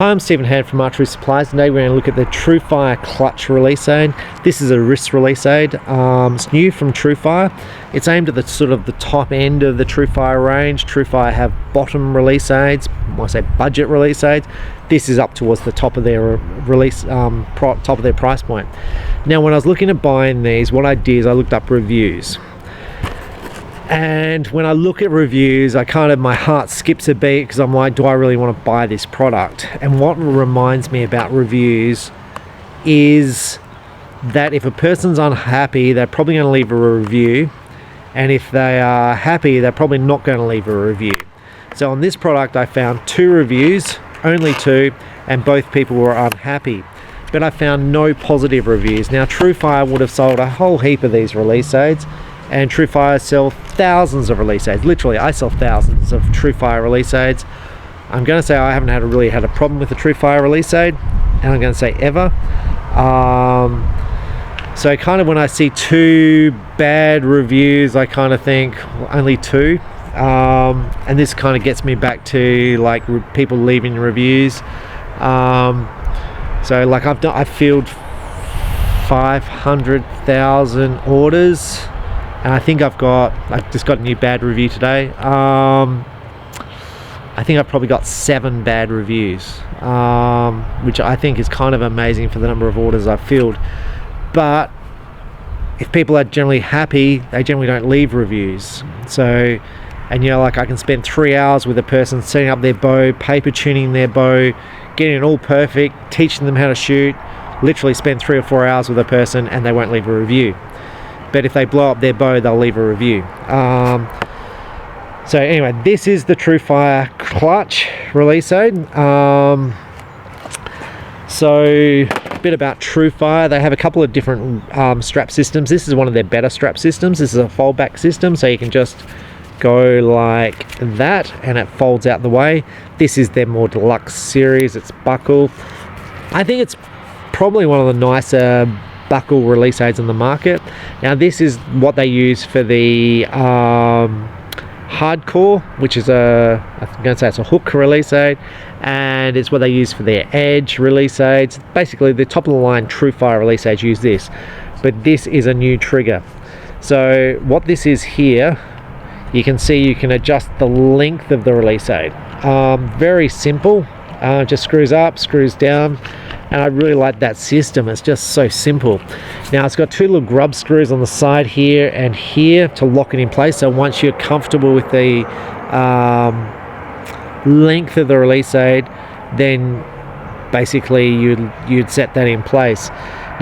Hi, I'm Stephen Hand from Archery Supplies. Today we're going to look at the TRU Fire Clutch release aid. This is a wrist release aid. It's new from TRU Fire. It's aimed at the sort of the top end of the TRU Fire range. TRU Fire have bottom release aids, I say budget release aids. This is up towards the top of their release, top of their price point. Now, when I was looking at buying these, what I did is I looked up reviews. And when I look at reviews, my heart skips a beat because I'm like, do I really want to buy this product? And what reminds me about reviews is that if a person's unhappy, they're probably going to leave a review. And if they are happy, they're probably not going to leave a review. So on this product, I found 2 reviews, only 2, and both people were unhappy. But I found no positive reviews. Now, TRU Fire would have sold a whole heap of these release aids. And TRU Fire sell thousands of release aids. Literally, I sell thousands of TRU Fire release aids. I'm going to say I haven't really had a problem with the TRU Fire release aid, and I'm going to say ever. So kind of when I see 2 bad reviews, I kind of think only 2. And this kind of gets me back to like people leaving reviews. So like I've filled 500,000 orders. And I think I've just got a new bad review today. I think I've probably got 7 bad reviews, which I think is kind of amazing for the number of orders I've filled. But if people are generally happy, they generally don't leave reviews. So, and you know, like I can spend 3 hours with a person setting up their bow, paper tuning their bow, getting it all perfect, teaching them how to shoot, literally spend 3 or 4 hours with a person and they won't leave a review. But if they blow up their bow, they'll leave a review. So anyway, this is the TRU Fire Clutch release aid. So a bit about TRU Fire. They have a couple of different strap systems. This is one of their better strap systems. This is a fold back system, so you can just go like that and it folds out the way. This is their more deluxe series. It's buckle. I think it's probably one of the nicer buckle release aids on the market. Now this is what they use for the hardcore, which is I'm going to say it's a hook release aid, and it's what they use for their edge release aids. Basically the top of the line TRU Fire release aids use this, but this is a new trigger. So what this is here, you can see you can adjust the length of the release aid. Very simple, just screws up, screws down. And I really like that system. It's just so simple. Now it's got 2 little grub screws on the side here and here to lock it in place. So once you're comfortable with the length of the release aid, then basically you'd set that in place.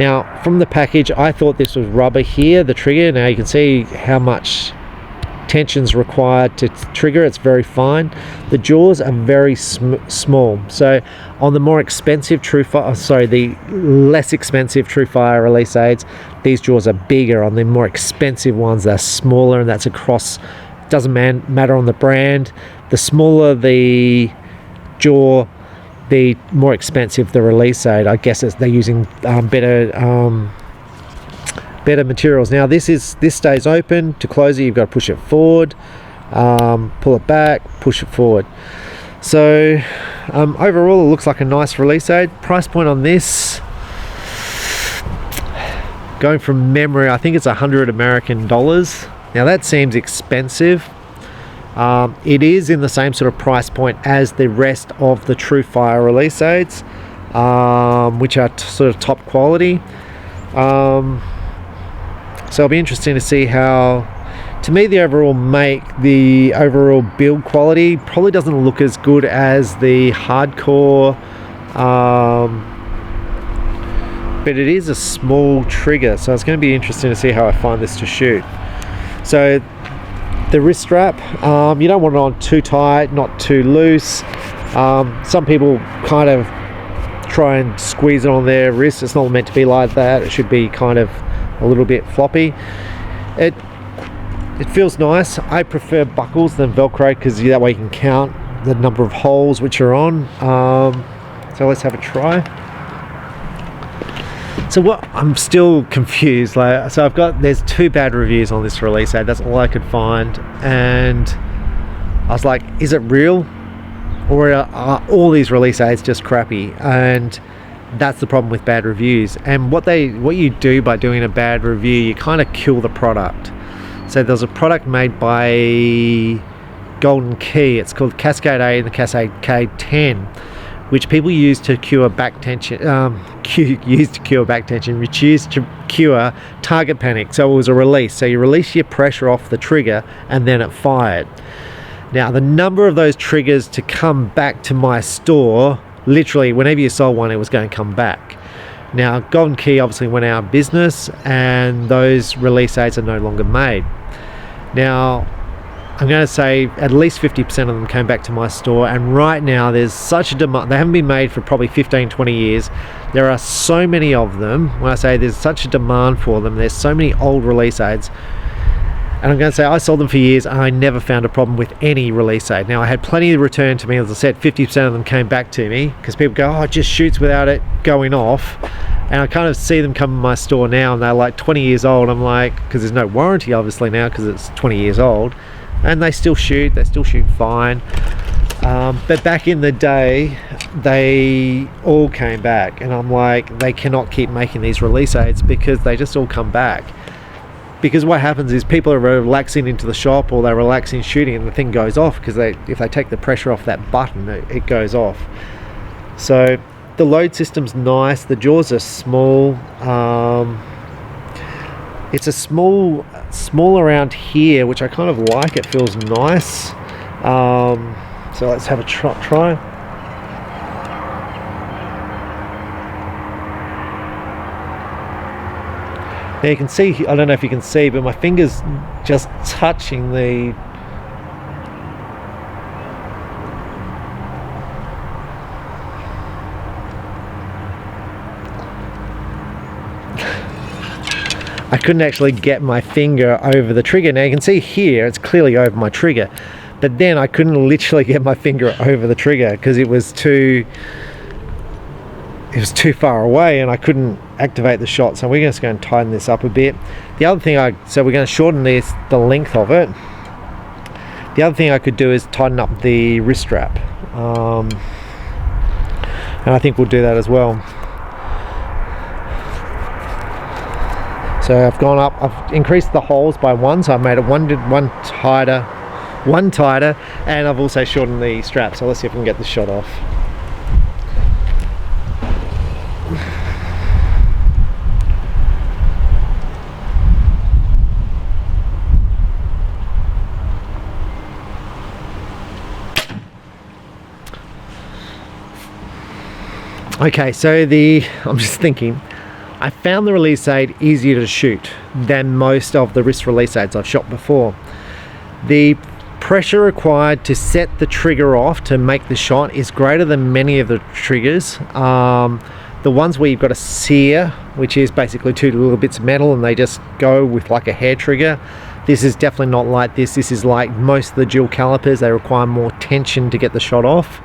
Now from the package, I thought this was rubber here, the trigger. Now you can see how much tension's required to trigger. It's very fine. The jaws are very small. So on the more expensive the less expensive TRU Fire release aids, these jaws are bigger. On the more expensive ones, they're smaller, and that's across. Doesn't matter on the brand. The smaller the jaw, the more expensive the release aid. I guess they're using better materials. Now this stays open. To close it, you've got to push it forward, pull it back, push it forward. So overall it looks like a nice release aid. Price point on this, going from memory, I think it's $100 American. Now that seems expensive. It is in the same sort of price point as the rest of the TRU Fire release aids, which are sort of top quality. So it'll be interesting to see how, to me, the overall build quality probably doesn't look as good as the hardcore, but it is a small trigger, so it's going to be interesting to see how I find this to shoot. So the wrist strap, you don't want it on too tight, not too loose. Some people kind of try and squeeze it on their wrist. It's not meant to be like that. It should be kind of a little bit floppy. It feels nice. I prefer buckles than Velcro because that way you can count the number of holes which are on. So let's have a try. So I'm still confused. So there's 2 bad reviews on this release aid. That's all I could find, and I was like, is it real? or are all these release aids just crappy? And that's the problem with bad reviews. And what you do by doing a bad review, you kind of kill the product. So there's a product made by Golden Key. It's called Cascade A and the Cascade K10, which people use to cure back tension, which used to cure target panic. So it was a release. So you release your pressure off the trigger and then it fired. Now the number of those triggers to come back to my store, literally whenever you sold one, it was going to come back. Now Golden Key obviously went out of business and those release aids are no longer made. Now I'm going to say at least 50% of them came back to my store, and right now there's such a demand. They haven't been made for probably 15-20 years. There are so many of them. When I say there's such a demand for them, there's so many old release aids, and I'm going to say I sold them for years and I never found a problem with any release aid. Now I had plenty of return to me. As I said, 50% of them came back to me because people go, oh, it just shoots without it going off. And I kind of see them come to my store now and they're like 20 years old. I'm like, because there's no warranty obviously now because it's 20 years old, and they still shoot fine. But back in the day they all came back, and I'm like, they cannot keep making these release aids because they just all come back. Because what happens is people are relaxing into the shop, or they're relaxing shooting, and the thing goes off because if they take the pressure off that button, it goes off. So the load system's nice. The jaws are small. It's a small around here, which I kind of like. It feels nice. So let's have a try. Now you can see, I don't know if you can see, but my finger's just touching the I couldn't actually get my finger over the trigger. Now you can see here it's clearly over my trigger, but then I couldn't literally get my finger over the trigger because it was too far away and I couldn't activate the shot. So we're just going to tighten this up a bit. The other thing so we're going to shorten the length of it. The other thing I could do is tighten up the wrist strap, and I think we'll do that as well. So I've increased the holes by one, so I've made it one tighter, and I've also shortened the strap. So let's see if we can get the shot off. Okay, so I'm just thinking, I found the release aid easier to shoot than most of the wrist release aids I've shot before. The pressure required to set the trigger off to make the shot is greater than many of the triggers. The ones where you've got a sear, which is basically two little bits of metal and they just go with like a hair trigger. This is definitely not like this. This is like most of the dual calipers. They require more tension to get the shot off.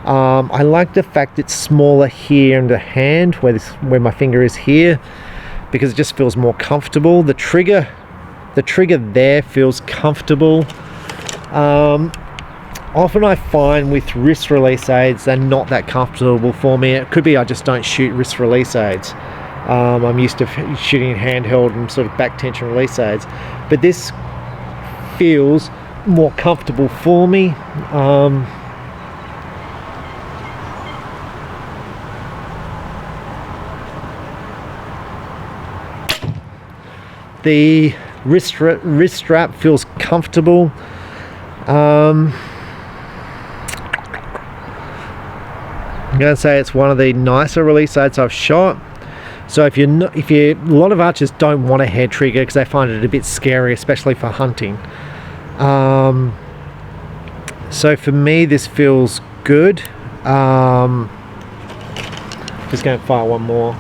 I like the fact it's smaller here in the hand where my finger is here, because it just feels more comfortable. The trigger there feels comfortable. Often I find with wrist release aids they're not that comfortable for me. It could be I just don't shoot wrist release aids. I'm used to shooting handheld and sort of back tension release aids, but this feels more comfortable for me. The wrist strap feels comfortable. I'm going to say it's one of the nicer release aids I've shot. So a lot of archers don't want a hair trigger because they find it a bit scary, especially for hunting. So for me, this feels good. Just going to fire one more.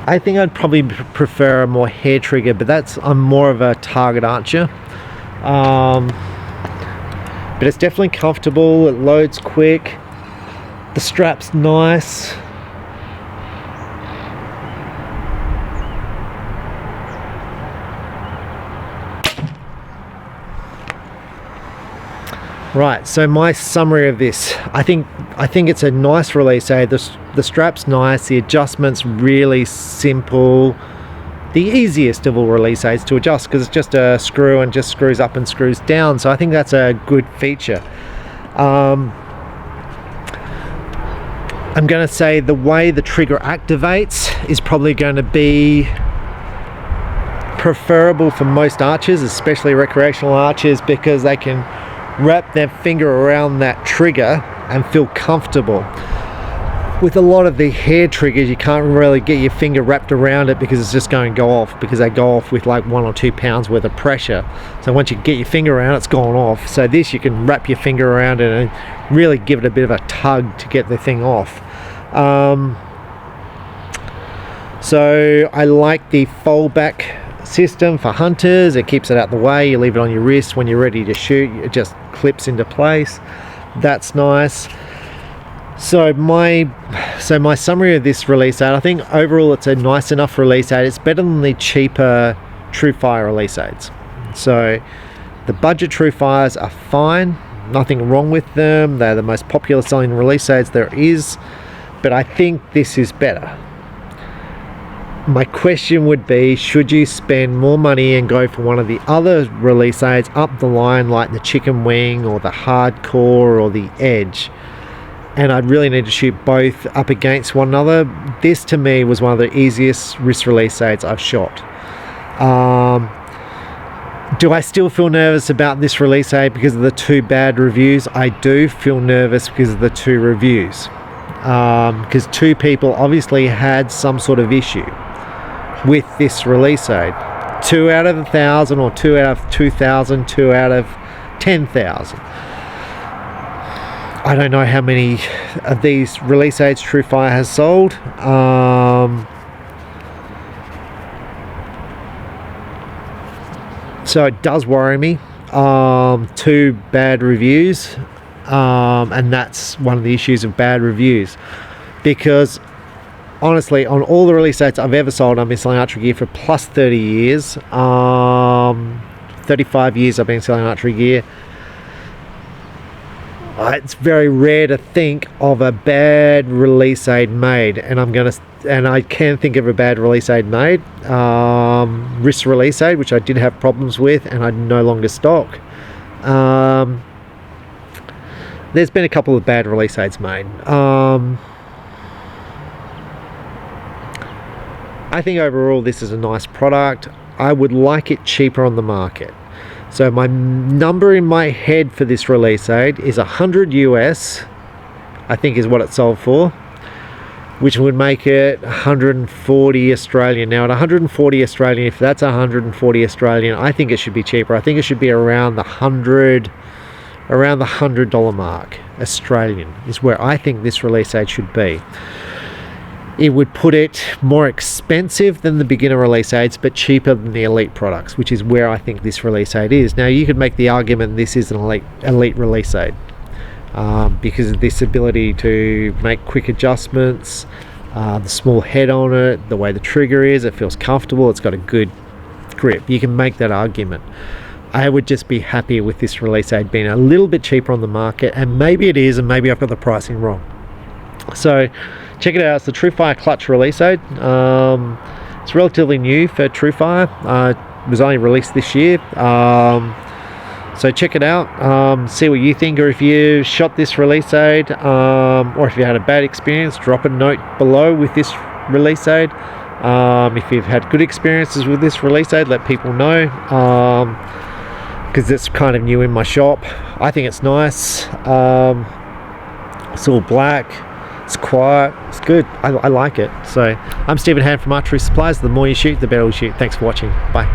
I think I'd probably prefer a more hair trigger, but I'm more of a target archer. But it's definitely comfortable, it loads quick, the strap's nice. Right, so my summary of this, I think it's a nice release aid. The strap's nice, the adjustment's really simple, the easiest of all release aids to adjust because it's just a screw and just screws up and screws down. So I think that's a good feature. I'm going to say the way the trigger activates is probably going to be preferable for most archers, especially recreational archers, because they can wrap their finger around that trigger and feel comfortable. With a lot of the hair triggers, you can't really get your finger wrapped around it because it's just going to go off, because they go off with like 1 or 2 pounds worth of pressure. So once you get your finger around, it's gone off. So this, you can wrap your finger around it and really give it a bit of a tug to get the thing off. So I like the fold back system for hunters. It keeps it out the way. You leave it on your wrist when you're ready to shoot, it just clips into place. That's nice. So my summary of this release aid, I think overall it's a nice enough release aid. It's better than the cheaper TRU Fire release aids. So the budget TRU Fires are fine, nothing wrong with them. They're the most popular selling release aids there is, but I think this is better. My question would be, should you spend more money and go for one of the other release aids up the line, like the Chicken Wing or the Hardcore or the Edge? And I'd really need to shoot both up against one another. This to me was one of the easiest wrist release aids I've shot. Do I still feel nervous about this release aid because of the 2 bad reviews? I do feel nervous because of the 2 reviews. Because 2 people obviously had some sort of issue with this release aid. 2 out of 1,000 or 2 out of 2,000, 2 out of 10,000. I don't know how many of these release aids TRU Fire has sold. So it does worry me. 2 bad reviews, and that's one of the issues of bad reviews, because honestly, on all the release aids I've ever sold, I've been selling archery gear for plus 30 years. 35 years I've been selling archery gear. It's very rare to think of a bad release aid made, and I can think of a bad release aid made. Wrist release aid, which I did have problems with, and I no longer stock. There's been a couple of bad release aids made. I think overall this is a nice product. I would like it cheaper on the market. So my number in my head for this release aid is 100 US, I think is what it sold for, which would make it 140 Australian. Now at 140 Australian, if that's 140 Australian, I think it should be cheaper. I think it should be around the $100 mark Australian is where I think this release aid should be. It would put it more expensive than the beginner release aids, but cheaper than the elite products, which is where I think this release aid is. Now you could make the argument this is an elite release aid because of this ability to make quick adjustments, the small head on it, the way the trigger is, it feels comfortable, it's got a good grip. You can make that argument. I would just be happy with this release aid being a little bit cheaper on the market, and maybe it is, and maybe I've got the pricing wrong. So check it out. It's the TRU Fire Clutch release aid. It's relatively new for TRU Fire. It was only released this year. So check it out. See what you think, or if you shot this release aid, or if you had a bad experience, drop a note below with this release aid. If you've had good experiences with this release aid, let people know, because it's kind of new in my shop. I think it's nice. It's all black. It's quiet, it's good, I like it. So I'm Stephen Hand from Archery Supplies. The more you shoot, the better we shoot. Thanks for watching, bye.